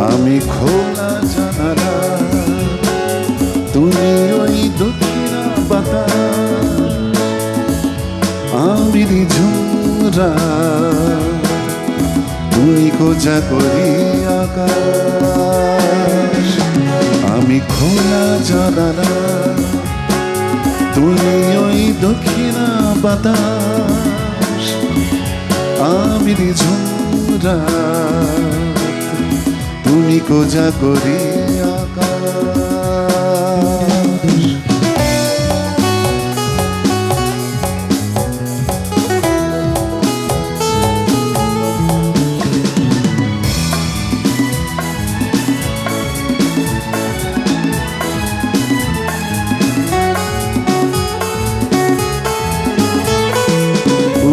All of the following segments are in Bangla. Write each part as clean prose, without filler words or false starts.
আমি খোলা জানালা, তুমি ওই দক্ষিণা বাতাস, আমি ঝুমরা, তুমি কোজা করি আকাশ। আমি খোলা জানালা, তুমি ওই দক্ষিণা বাতাস, আমি ঝুমরা, তুমি কোজা করি আকাশ।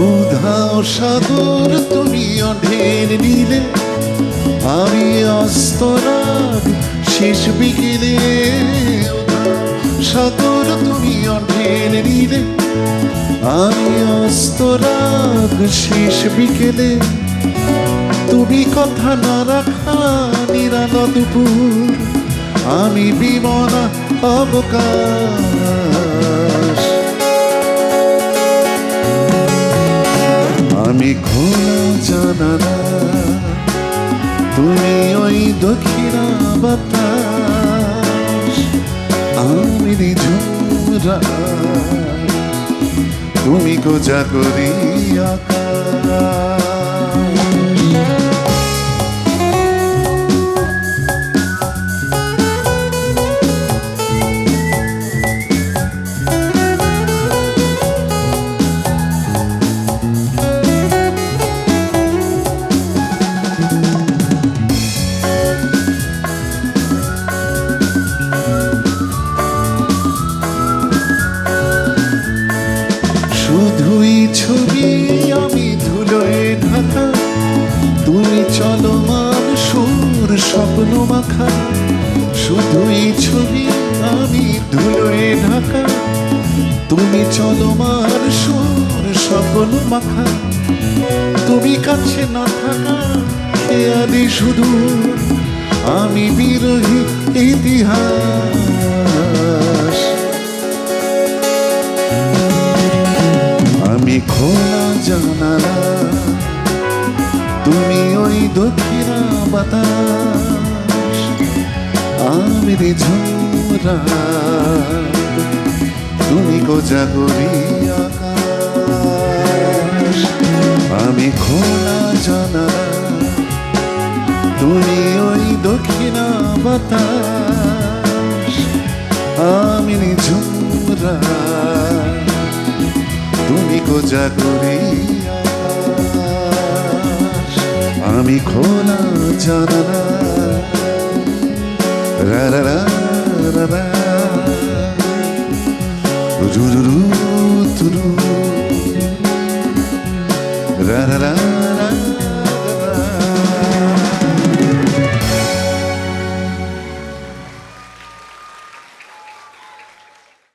উধাও সাগর তুমি অঢের নিলে, আমি অস্তরাগ শেষ বিকেলে। সাগর তুমি অঢের নিলে, আমি অস্তরাগ শেষ বিকেলে। তুমি কথা না রাখা নিরালা দুপুর, আমি বিমনা অবকাশ। আমি খোলা জানালা, তুমি ওই দক্ষিণা বাতাস, আমি ঝুমরা, তুমি কোজা করি আকাশ। শুধুই ছবি আমি ধুলোয় ঢাকা, তুমি চলমান সুর স্বপ্ন মাখা। শুধুই ছবি আমি ধুলোয় ঢাকা, তুমি চলমান সুর স্বপ্ন মাখা। তুমি কাছে না থাকা খেয়ালি শুধু, আমি বিরহী ইতিহাস। আমি খোলা জানালা, তুমি ওই দক্ষিণা বাতাস, আমি ঝুমরা, তুমি কোজা করি আকাশ। আমি খোলা জানালা, তুমি ওই দক্ষিণা বাতাস, আমি ঝুমরা, তুমি কোজা করি আকাশ। আমি খোলা জানালা, রা রা রা রা রা, রু রু রু রু।